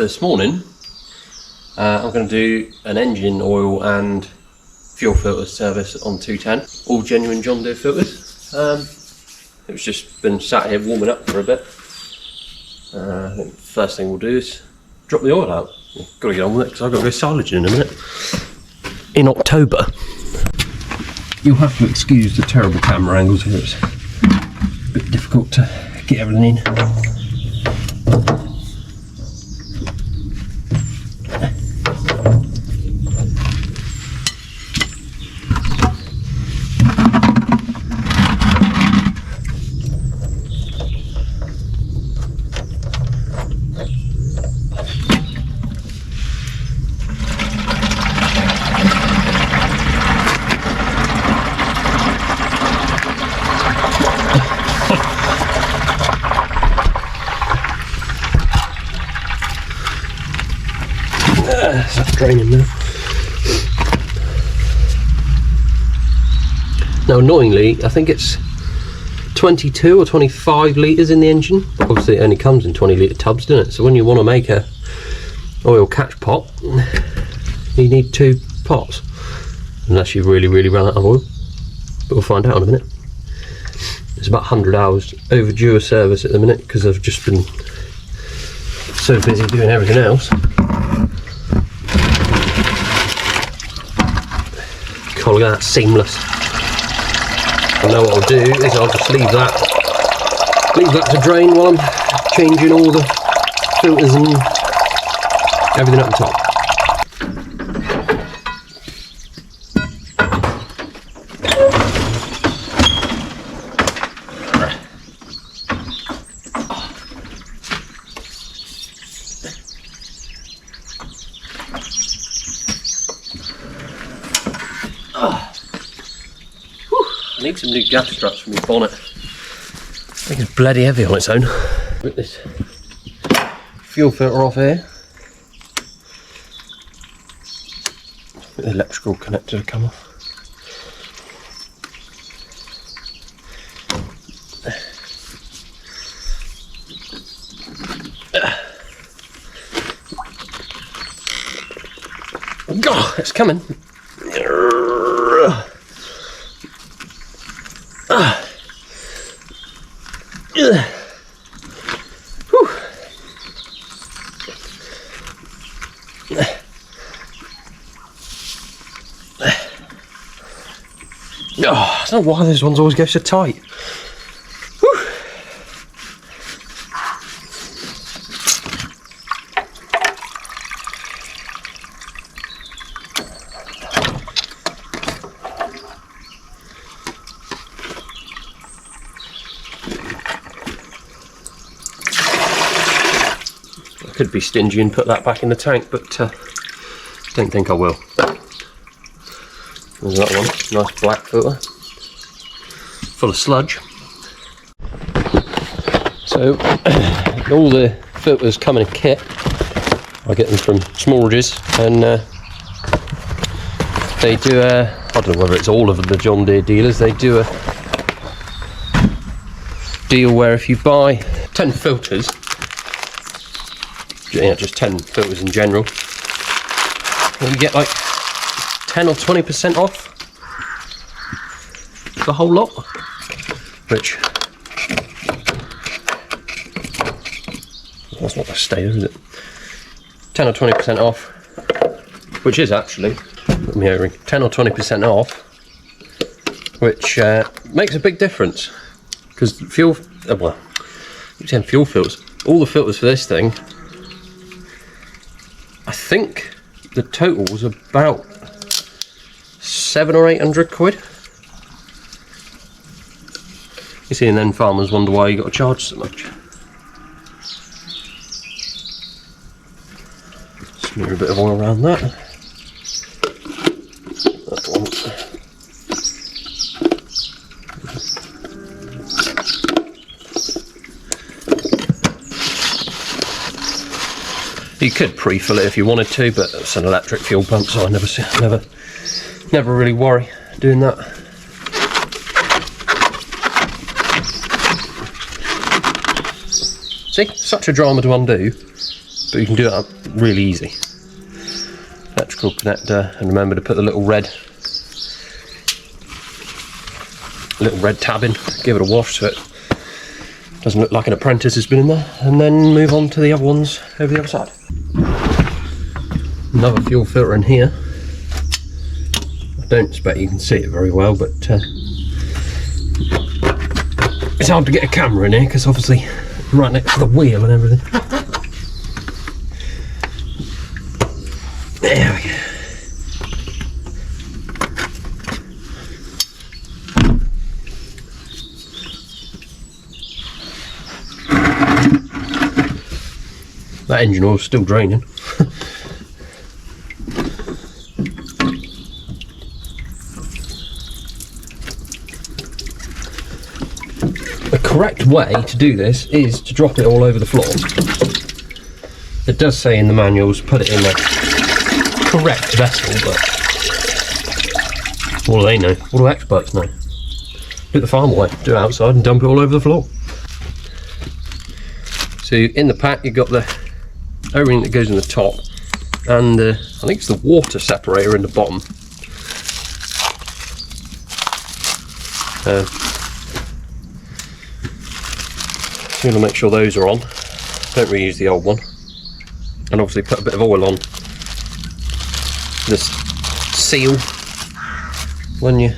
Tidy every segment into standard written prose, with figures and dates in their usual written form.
So this morning I'm going to do an engine oil and fuel filter service on 210, all genuine John Deere filters. It was just been sat here warming up for a bit. I think the first thing we'll do is drop the oil out. I've got to get on with it because I've got to go silaging in a minute. In October. You'll have to excuse the terrible camera angles here, it's a bit difficult to get everything in. That's draining now. Now annoyingly, I think it's 22 or 25 litres in the engine, but obviously it only comes in 20 litre tubs, doesn't it? So when you want to make a oil catch pot, you need 2 pots, unless you really run out of oil. But we'll find out in a minute. It's about 100 hours overdue a service at the minute because I've just been so busy doing everything else. Oh, look at that, seamless. I know what I'll do is I'll just leave that to drain while I'm changing all the filters and everything up the top. I need some new gas struts for my bonnet. I think it's bloody heavy on its own. Put this fuel filter off here. The electrical connector to come off. God, it's coming. Oh, I don't know why those ones always go so tight. Whew. I could be stingy and put that back in the tank, but don't think I will. There's that one, nice black filter, full of sludge. So all the filters come in a kit. I get them from Smallridge's, and they do I don't know whether it's all of the John Deere dealers, they do a deal where if you buy 10 filters, yeah, just 10 filters in general, you get like 10 or 20% off the whole lot, which that's not the state, is it? 10 or 20% off, which is actually, let me hearing, 10 or 20% off, which makes a big difference, because fuel, well, fuel filters, all the filters for this thing, I think the total was about 700 or 800 quid. You see, and then farmers wonder why you got to charge so much. Smear a bit of oil around that. That one. You could pre-fill it if you wanted to, but it's an electric fuel pump, so I never really worry doing that. See, such a drama to undo, but you can do it really easy. Electrical connector, and remember to put the little red tab in, give it a wash so it doesn't look like an apprentice has been in there, and then move on to the other ones over the other side. Another fuel filter in here. I don't expect you can see it very well, but it's hard to get a camera in here because obviously right next to the wheel and everything. There we go. That engine oil's still draining. The correct way to do this is to drop it all over the floor. It does say in the manuals put it in the correct vessel, but what do they know? What do experts know? Do it the farm way, do it outside and dump it all over the floor. So in the pack you've got the O-ring that goes in the top, and I think it's the water separator in the bottom. So you want to make sure those are on. Don't reuse the old one, and obviously put a bit of oil on this seal when you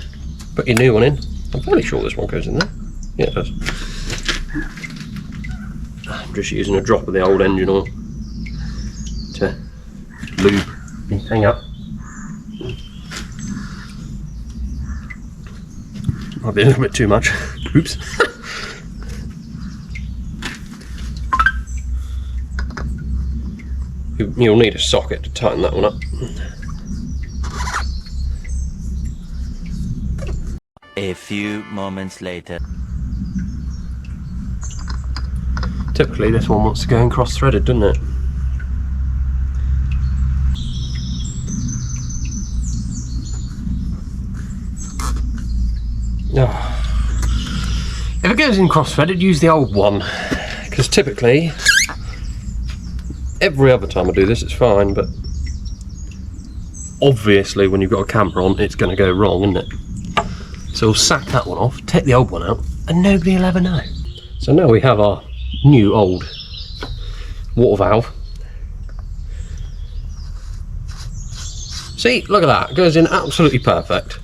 put your new one in. I'm fairly sure this one goes in there. Yeah, it does. I'm just using a drop of the old engine oil to lube the thing up. Might be a little bit too much. Oops. You'll need a socket to tighten that one up. A few moments later. Typically this one wants to go in cross-threaded, doesn't it? Oh. If it goes in cross-threaded, use the old one, because typically every other time I do this it's fine, but obviously when you've got a camera on it's going to go wrong, isn't it? So we'll sack that one off, take the old one out, and nobody will ever know. So now we have our new old water valve. See, look at that, it goes in absolutely perfect.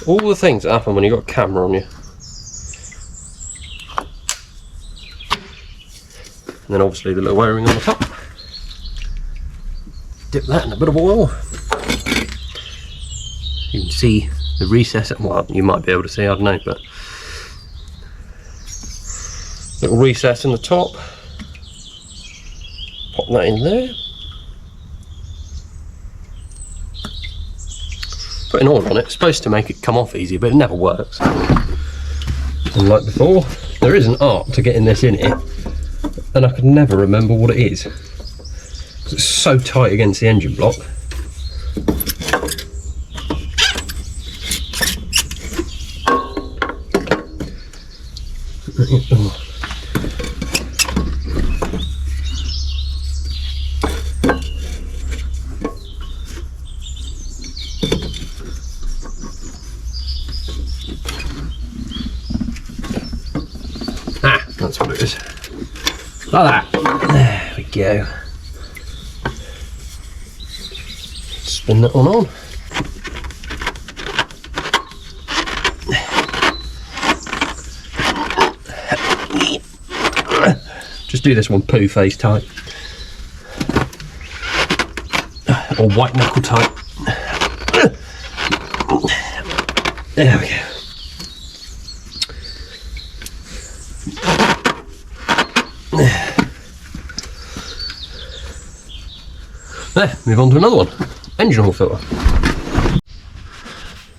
All the things that happen when you've got a camera on you. And then obviously the little wiring on the top. Dip that in a bit of oil. You can see the recess, well you might be able to see, I don't know, but little recess in the top. Pop that in there. Putting oil on it's supposed to make it come off easy, but it never works. And like before, there is an art to getting this in here, and I can never remember what it is, because it's so tight against the engine block. That's what it is. Like that. There we go. Spin that one on. Just do this one poo face tight. Or white knuckle tight. There we go. There, move on to another one. Engine oil filter.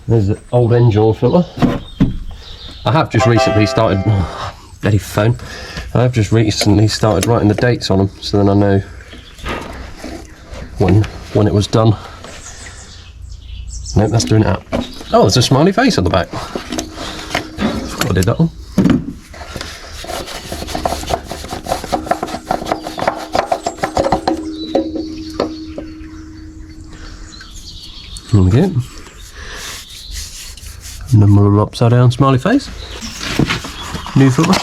There's the old engine oil filter. I have just recently started, bloody phone. I have just recently started writing the dates on them, so then I know when it was done. Nope, that's doing it out. Oh, there's a smiley face on the back. Forgot I did that one. There we go. And then a little upside down smiley face. New filter.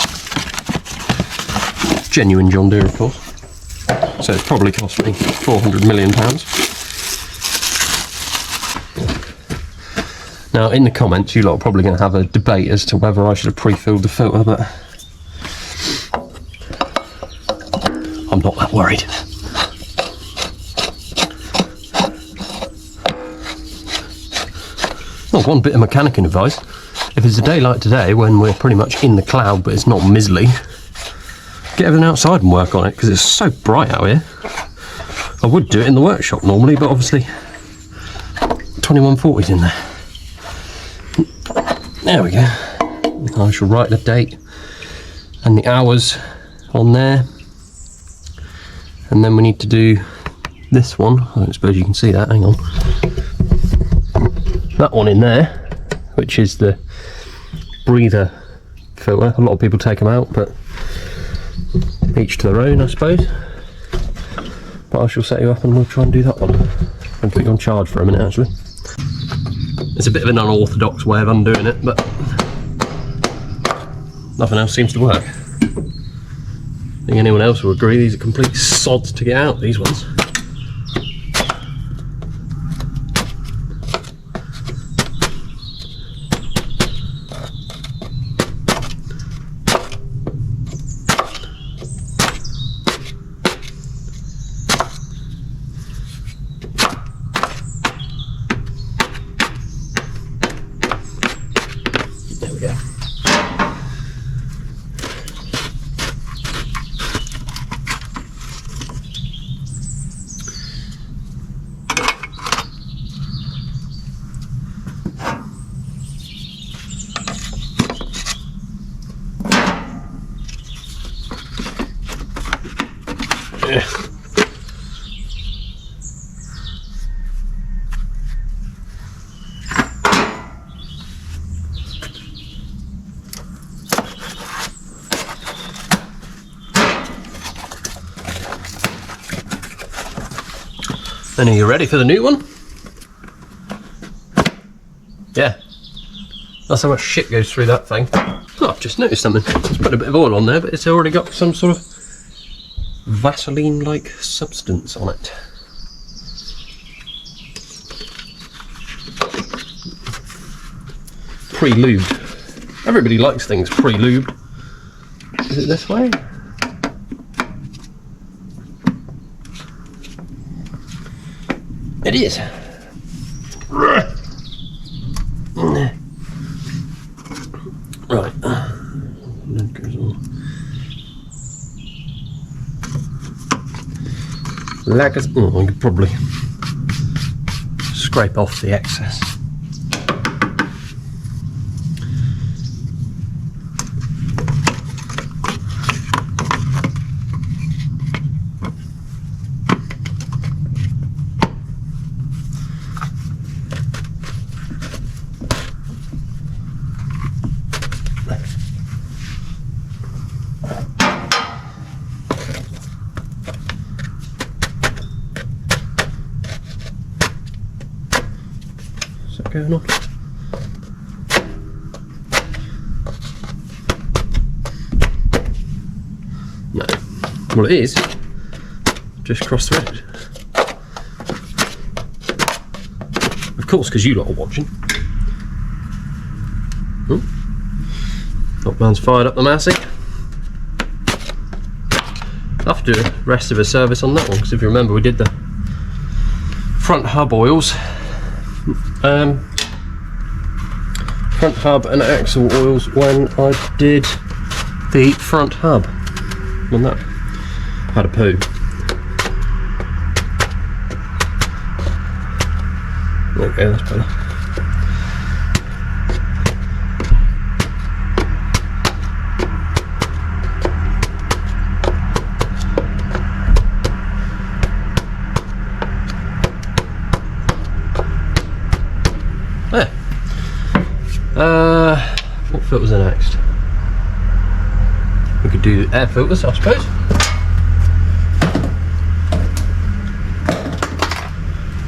Genuine John Deere, of course. So it's probably cost me £400 million. Now, in the comments, you lot are probably going to have a debate as to whether I should have pre-filled the filter, but I'm not that worried. Oh, one bit of mechanical advice. If it's a day like today, when we're pretty much in the cloud, but it's not mizzly, get everything outside and work on it, because it's so bright out here. I would do it in the workshop normally, but obviously 2140's in there. There we go. I shall write the date and the hours on there. And then we need to do this one. I don't suppose you can see that, hang on. That one in there, which is the breather filter. A lot of people take them out, but each to their own, I suppose. But I shall set you up and we'll try and do that one. I'll put you on charge for a minute, actually. It's a bit of an unorthodox way of undoing it, but nothing else seems to work. I think anyone else will agree these are complete sods to get out, these ones. There we go. Yeah. And are you ready for the new one? Yeah. That's how much shit goes through that thing. Oh, I've just noticed something. It's put a bit of oil on there, but it's already got some sort of Vaseline-like substance on it. Pre-lubed. Everybody likes things pre-lubed. Is it this way? It is. Right. That goes on. Like I could probably scrape off the excess. Going on. No. Well, it is. Just cross threaded. Of course, because you lot are watching. Top man's fired up the Massey. I'll have to do the rest of a service on that one, because if you remember, we did the front hub oils. Front hub and axle oils when I did the front hub. And that had a poo. Okay, that's better. There. What filters are next? We could do air filters, I suppose.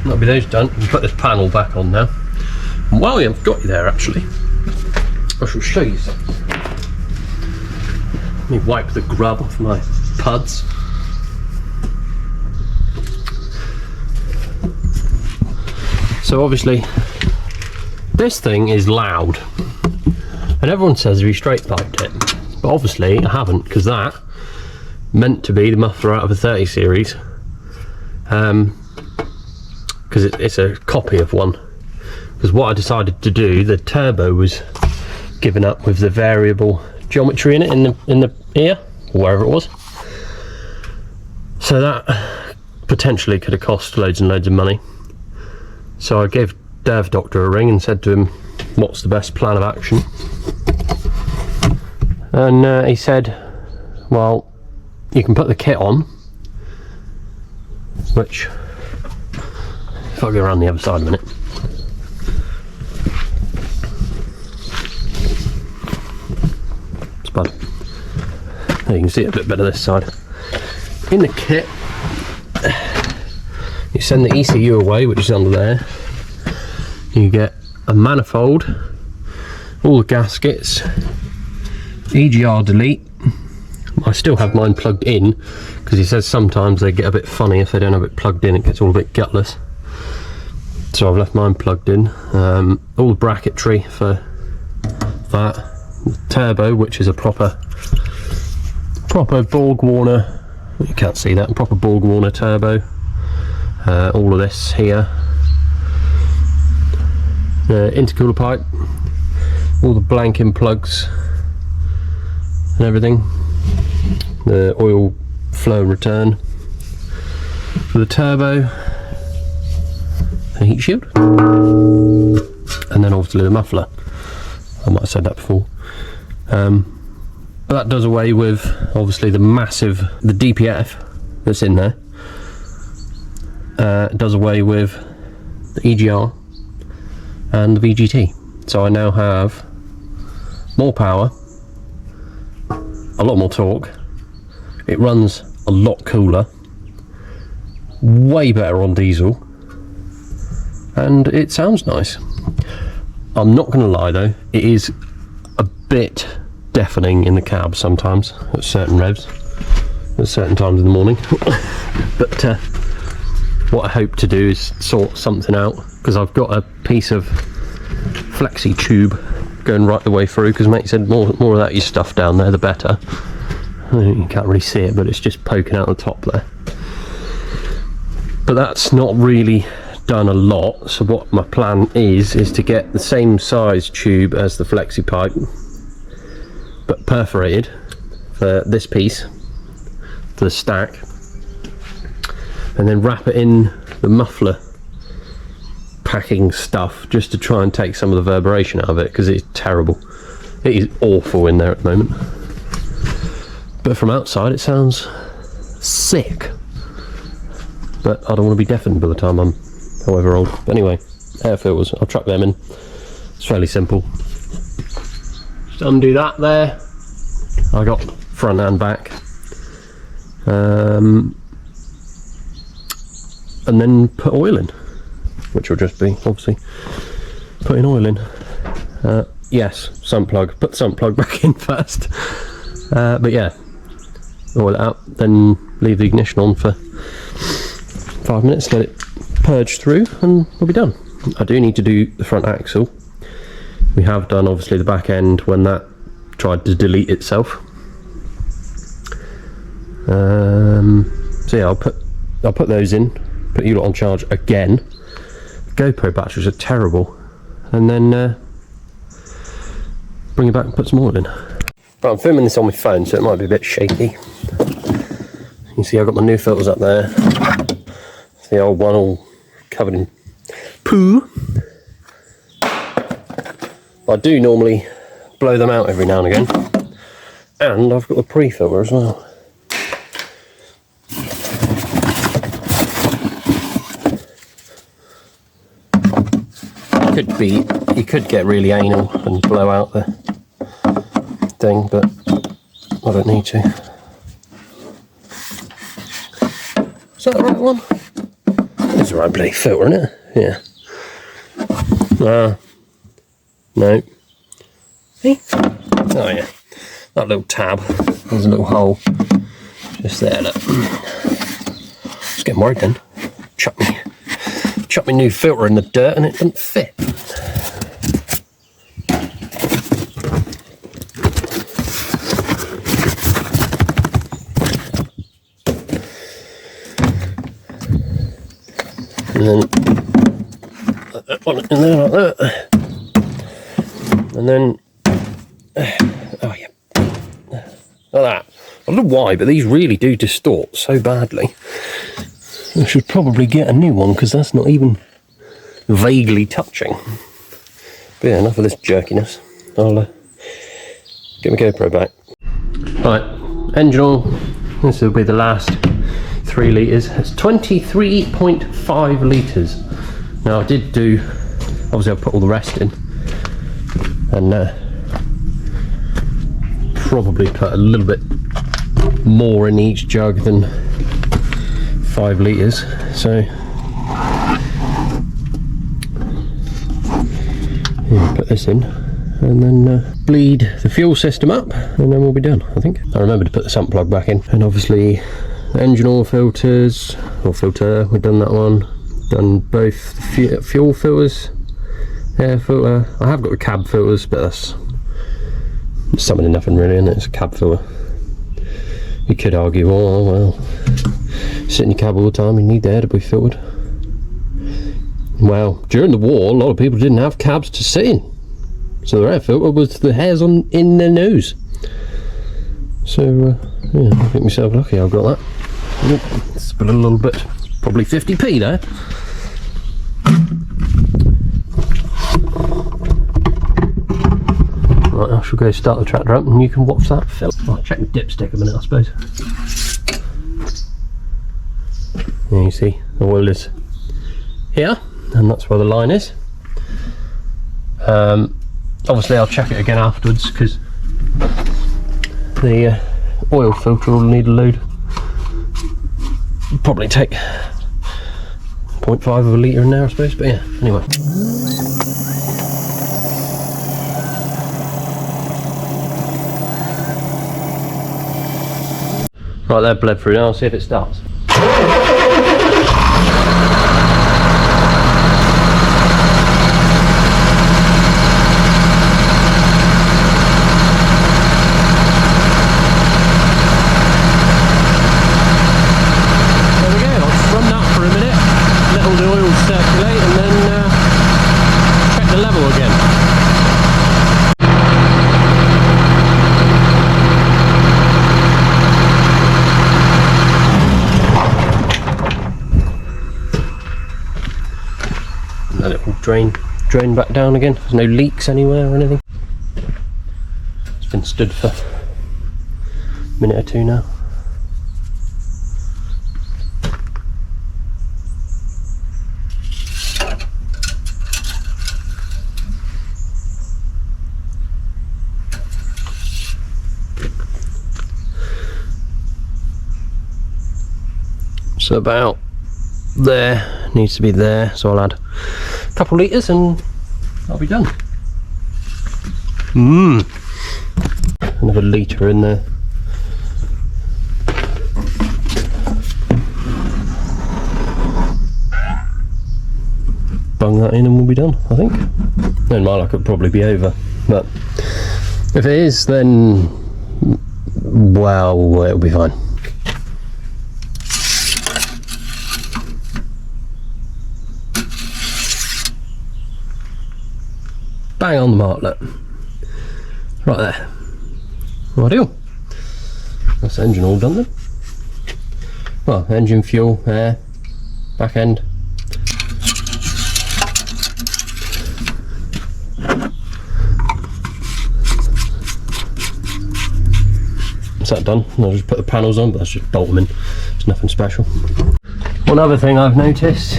that'll be those done. You can put this panel back on now. And while I've got you there, actually, I shall show you something. Let me wipe the grub off my puds. So obviously, this thing is loud, and everyone says we straight piped it, but obviously I haven't, because that meant to be the muffler out of a 30 series, because it's a copy of one. Because what I decided to do, the turbo was given up with the variable geometry in it, in the ear, or wherever it was. So that potentially could have cost loads and loads of money. So I gave Dev Doctor a ring and said to him, what's the best plan of action? And he said, well, you can put the kit on, which, if I go around the other side a minute. Spud. There, you can see it a bit better this side. In the kit, you send the ECU away, which is under there. You get a manifold, all the gaskets, EGR delete. I still have mine plugged in, because he says sometimes they get a bit funny if they don't have it plugged in, it gets all a bit gutless. So I've left mine plugged in. All the bracketry for that. The turbo, which is a proper Borg Warner, you can't see that, proper Borg Warner turbo. All of this here, intercooler pipe, all the blanking plugs and everything, the oil flow and return for the turbo, the heat shield, and then obviously the muffler. I might have said that before. But that does away with obviously the DPF that's in there. It does away with the EGR and the VGT. So I now have more power, a lot more torque, it runs a lot cooler, way better on diesel, and it sounds nice. I'm not going to lie though, it is a bit deafening in the cab sometimes at certain revs, at certain times in the morning. But what I hope to do is sort something out, because I've got a piece of flexi tube going right the way through, because mate said more of that your stuff down there the better. You can't really see it, but it's just poking out the top there. But that's not really done a lot, so what my plan is to get the same size tube as the flexi pipe, but perforated for this piece, for the stack, and then wrap it in the muffler packing stuff, just to try and take some of the reverberation out of it, because it's terrible. It is awful in there at the moment, but from outside it sounds sick. But I don't want to be deafened by the time I'm however old. But anyway, air filters, I'll chuck them in. It's fairly simple. Just undo that there. I got front and back. And then put oil in, which will just be obviously putting oil in. Yes, sump plug. Put the sump plug back in first. But yeah, oil it out, then leave the ignition on for 5 minutes, let it purge through, and we'll be done. I do need to do the front axle. We have done obviously the back end when that tried to delete itself. So yeah, I'll put those in, put you lot on charge again. GoPro batteries are terrible, and then bring it back and put some oil in. But I'm filming this on my phone, so it might be a bit shaky. You can see I've got my new filters up there. The old one all covered in poo. I do normally blow them out every now and again, and I've got the pre-filter as well. You could get really anal and blow out the thing, but I don't need to. Is that the right one? It's the right bloody filter, isn't it? Yeah. No. See? Oh yeah. That little tab. There's a little hole. Just there, look. It's getting worried then. Chuck me new filter in the dirt and it doesn't fit. And then put that one in there like that. And then oh yeah. Like that. I don't know why, but these really do distort so badly. I should probably get a new one because that's not even vaguely touching. But yeah, enough of this jerkiness. I'll get my GoPro back. Right, engine oil. This will be the last 3 litres. It's 23.5 litres. Now I did do, obviously I put all the rest in, and probably put a little bit more in each jug than 5 litres. So yeah, put this in and then bleed the fuel system up and then we'll be done, I think. I remember to put the sump plug back in, and obviously the engine oil filters, or filter, we've done that one. Done both the fuel filters, air filter. I have got the cab filters, but that's something in nothing really, and it's a cab filter. You could argue, oh well, sit in your cab all the time, you need the air to be filtered. Well, during the war, a lot of people didn't have cabs to sit in, so their air filter was the hairs in their nose. So yeah, I think myself lucky I've got that. It's been a little bit, probably 50p there. Right, I shall go start the tractor up and you can watch that film. I'll check the dipstick a minute, I suppose. Yeah, you see, the oil is here, and that's where the line is. Obviously I'll check it again afterwards because the oil filter will need a load. Probably take 0.5 of a litre in there, I suppose, but yeah, anyway. Right, they're bled through now, I'll see if it starts. Let it all drain back down again. There's no leaks anywhere or anything. It's been stood for a minute or two now. So about there, needs to be there, so I'll add a couple litres and I'll be done. Another litre in there. Bung that in and we'll be done, I think. In my luck it'll probably be over, but if it is, then well, it'll be fine. Bang on the mark, look. Right there. Ideal. That's the engine all done then. Well, engine, fuel, air, back end. Is that done? I'll just put the panels on, but that's just bolt them in. It's nothing special. One other thing I've noticed,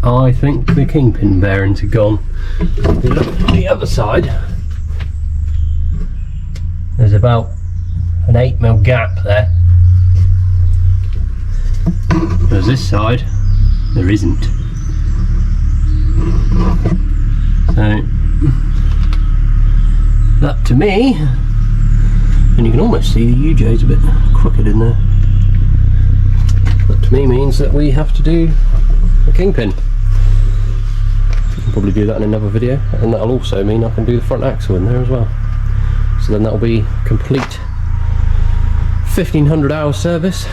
I think the kingpin bearings are gone. If you look at the other side, there's about an 8mm gap there. Whereas this side, there isn't. So that to me, and you can almost see the UJ's a bit crooked in there. That to me means that we have to do a kingpin. We can probably do that in another video, and that'll also mean I can do the front axle in there as well. So then that'll be complete 1500 hour service.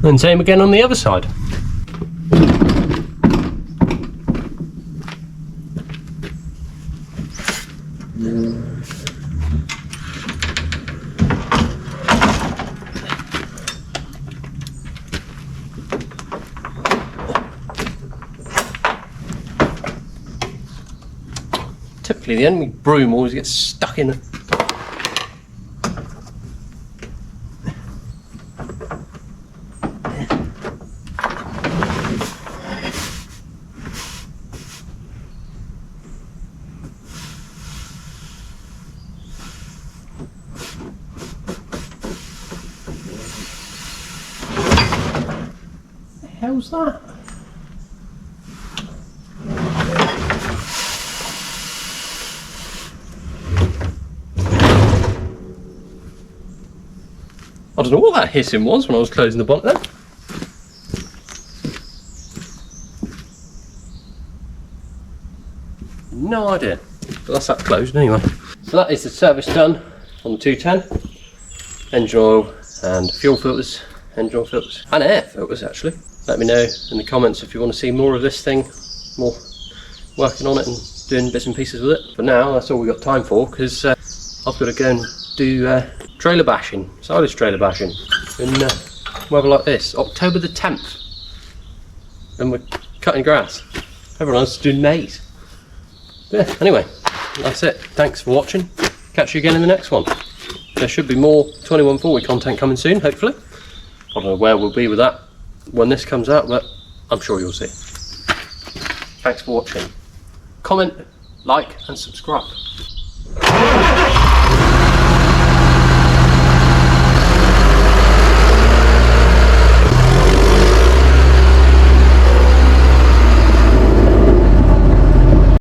And same again on the other side. Typically the enemy broom always gets stuck in it. How's that? I don't know what that hissing was when I was closing the bonnet there. No idea, but that's that closed anyway. So that is the service done on the 210. Engine oil and fuel filters, engine oil filters and air filters actually. Let me know in the comments if you want to see more of this thing, more working on it and doing bits and pieces with it. For now, that's all we've got time for, because I've got to go and do trailer bashing, silage trailer bashing in weather like this, October the 10th. And we're cutting grass. Everyone else is doing maize. Yeah, anyway, that's it. Thanks for watching. Catch you again in the next one. There should be more 2140 content coming soon, hopefully. I don't know where we'll be with that when this comes out, but I'm sure you'll see. Thanks for watching. Comment, like and subscribe.